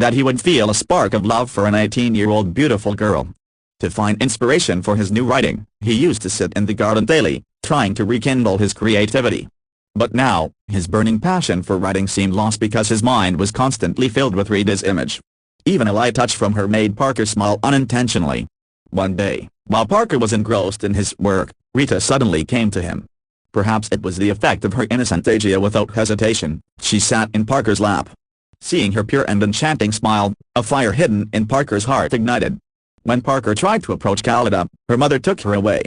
that he would feel a spark of love for an 18-year-old beautiful girl. To find inspiration for his new writing, he used to sit in the garden daily, trying to rekindle his creativity. But now, his burning passion for writing seemed lost because his mind was constantly filled with Rita's image. Even a light touch from her made Parker smile unintentionally. One day, while Parker was engrossed in his work, Rita suddenly came to him. Perhaps it was the effect of her innocent agia. Without hesitation, she sat in Parker's lap. Seeing her pure and enchanting smile, a fire hidden in Parker's heart ignited. When Parker tried to approach Lolita, her mother took her away.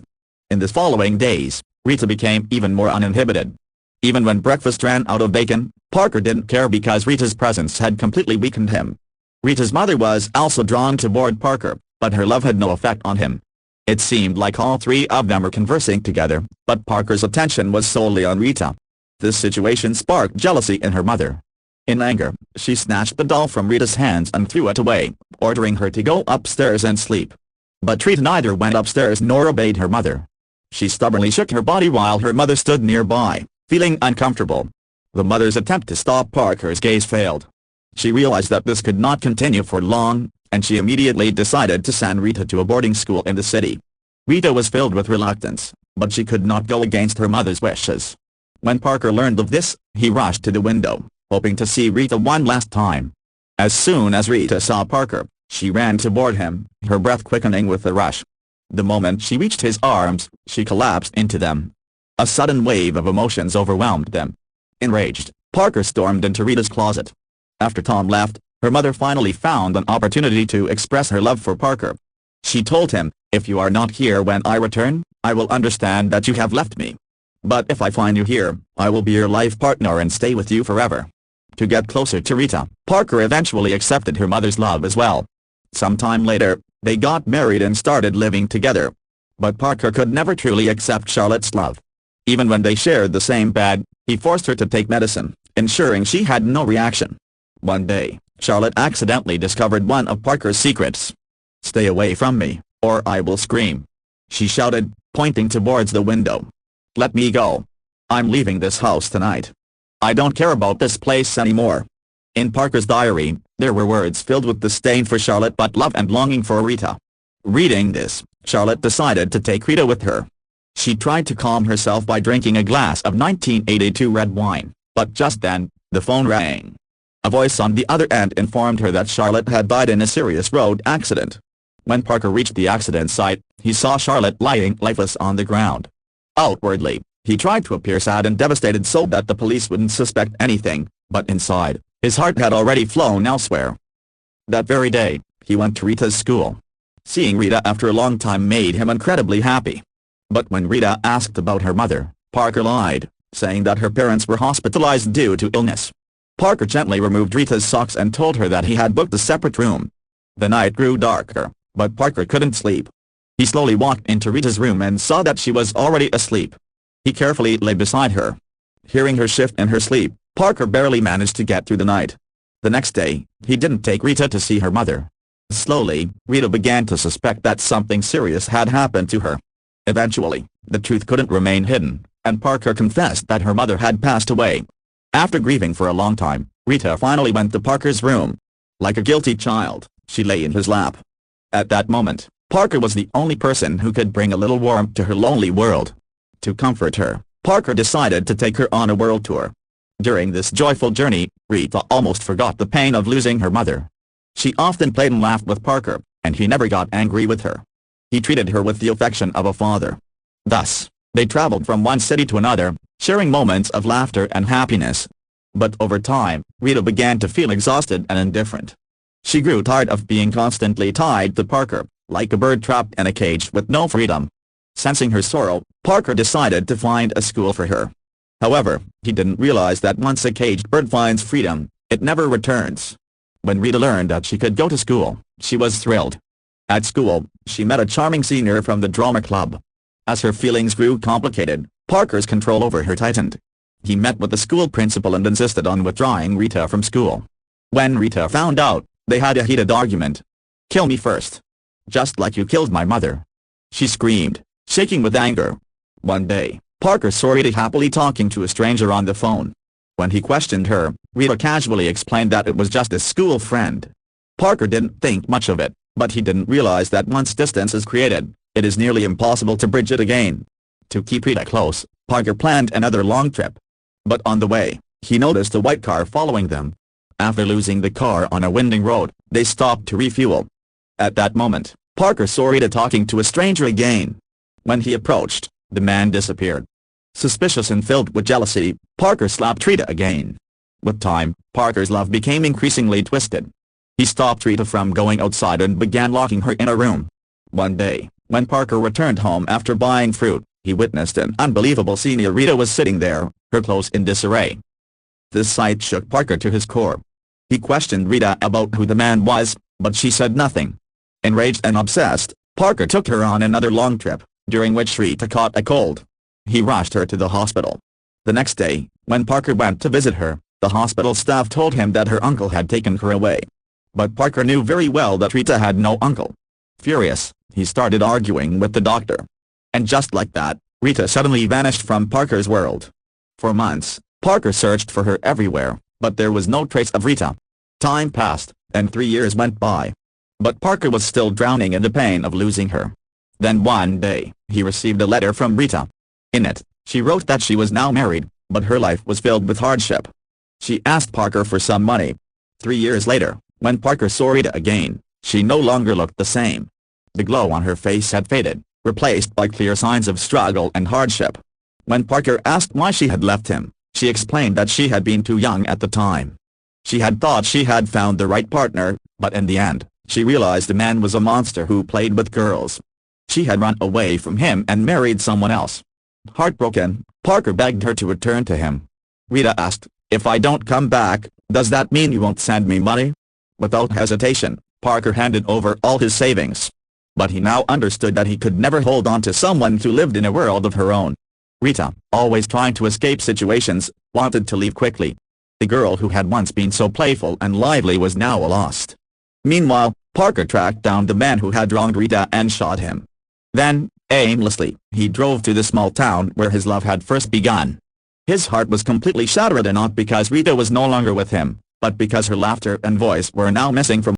In the following days, Rita became even more uninhibited. Even when breakfast ran out of bacon, Parker didn't care because Rita's presence had completely weakened him. Rita's mother was also drawn toward Parker, but her love had no effect on him. It seemed like all three of them were conversing together, but Parker's attention was solely on Rita. This situation sparked jealousy in her mother. In anger, she snatched the doll from Rita's hands and threw it away, ordering her to go upstairs and sleep. But Rita neither went upstairs nor obeyed her mother. She stubbornly shook her body while her mother stood nearby, feeling uncomfortable. The mother's attempt to stop Parker's gaze failed. She realized that this could not continue for long, and she immediately decided to send Rita to a boarding school in the city. Rita was filled with reluctance, but she could not go against her mother's wishes. When Parker learned of this, he rushed to the window, hoping to see Rita one last time. As soon as Rita saw Parker, she ran toward him, her breath quickening with the rush. The moment she reached his arms, she collapsed into them. A sudden wave of emotions overwhelmed them. Enraged, Parker stormed into Rita's closet. After Tom left, her mother finally found an opportunity to express her love for Parker. She told him, "If you are not here when I return, I will understand that you have left me. But if I find you here, I will be your life partner and stay with you forever." To get closer to Rita, Parker eventually accepted her mother's love as well. Sometime later, they got married and started living together. But Parker could never truly accept Charlotte's love. Even when they shared the same bed, he forced her to take medicine, ensuring she had no reaction. One day, Charlotte accidentally discovered one of Parker's secrets. "Stay away from me, or I will scream," she shouted, pointing towards the window. "Let me go. I'm leaving this house tonight. I don't care about this place anymore." In Parker's diary, there were words filled with disdain for Charlotte but love and longing for Rita. Reading this, Charlotte decided to take Rita with her. She tried to calm herself by drinking a glass of 1982 red wine, but just then, the phone rang. A voice on the other end informed her that Charlotte had died in a serious road accident. When Parker reached the accident site, he saw Charlotte lying lifeless on the ground. Outwardly, he tried to appear sad and devastated so that the police wouldn't suspect anything, but inside, his heart had already flown elsewhere. That very day, he went to Rita's school. Seeing Rita after a long time made him incredibly happy. But when Rita asked about her mother, Parker lied, saying that her parents were hospitalized due to illness. Parker gently removed Rita's socks and told her that he had booked a separate room. The night grew darker, but Parker couldn't sleep. He slowly walked into Rita's room and saw that she was already asleep. He carefully lay beside her. Hearing her shift in her sleep, Parker barely managed to get through the night. The next day, he didn't take Rita to see her mother. Slowly, Rita began to suspect that something serious had happened to her. Eventually, the truth couldn't remain hidden, and Parker confessed that her mother had passed away. After grieving for a long time, Rita finally went to Parker's room. Like a guilty child, she lay in his lap. At that moment, Parker was the only person who could bring a little warmth to her lonely world. To comfort her, Parker decided to take her on a world tour. During this joyful journey, Rita almost forgot the pain of losing her mother. She often played and laughed with Parker, and he never got angry with her. He treated her with the affection of a father. Thus, they traveled from one city to another, sharing moments of laughter and happiness. But over time, Rita began to feel exhausted and indifferent. She grew tired of being constantly tied to Parker, like a bird trapped in a cage with no freedom. Sensing her sorrow, Parker decided to find a school for her. However, he didn't realize that once a caged bird finds freedom, it never returns. When Rita learned that she could go to school, she was thrilled. At school, she met a charming senior from the drama club. As her feelings grew complicated, Parker's control over her tightened. He met with the school principal and insisted on withdrawing Rita from school. When Rita found out, they had a heated argument. "Kill me first. Just like you killed my mother," she screamed, shaking with anger. One day, Parker saw Rita happily talking to a stranger on the phone. When he questioned her, Rita casually explained that it was just a school friend. Parker didn't think much of it, but he didn't realize that once distance is created, it is nearly impossible to bridge it again. To keep Rita close, Parker planned another long trip. But on the way, he noticed a white car following them. After losing the car on a winding road, they stopped to refuel. At that moment, Parker saw Rita talking to a stranger again. When he approached, the man disappeared. Suspicious and filled with jealousy, Parker slapped Rita again. With time, Parker's love became increasingly twisted. He stopped Rita from going outside and began locking her in a room. One day, when Parker returned home after buying fruit, he witnessed an unbelievable scene. Rita was sitting there, her clothes in disarray. This sight shook Parker to his core. He questioned Rita about who the man was, but she said nothing. Enraged and obsessed, Parker took her on another long trip, during which Rita caught a cold. He rushed her to the hospital. The next day, when Parker went to visit her, the hospital staff told him that her uncle had taken her away. But Parker knew very well that Rita had no uncle. Furious, he started arguing with the doctor. And just like that, Rita suddenly vanished from Parker's world. For months, Parker searched for her everywhere, but there was no trace of Rita. Time passed, and 3 years went by. But Parker was still drowning in the pain of losing her. Then one day, he received a letter from Rita. In it, she wrote that she was now married, but her life was filled with hardship. She asked Parker for some money. 3 years later, when Parker saw Rita again, she no longer looked the same. The glow on her face had faded, replaced by clear signs of struggle and hardship. When Parker asked why she had left him, she explained that she had been too young at the time. She had thought she had found the right partner, but in the end, she realized the man was a monster who played with girls. She had run away from him and married someone else. Heartbroken, Parker begged her to return to him. Rita asked, "If I don't come back, does that mean you won't send me money?" Without hesitation, Parker handed over all his savings. But he now understood that he could never hold on to someone who lived in a world of her own. Rita, always trying to escape situations, wanted to leave quickly. The girl who had once been so playful and lively was now lost. Meanwhile, Parker tracked down the man who had wronged Rita and shot him. Then, aimlessly, he drove to the small town where his love had first begun. His heart was completely shattered, and not because Rita was no longer with him, but because her laughter and voice were now missing from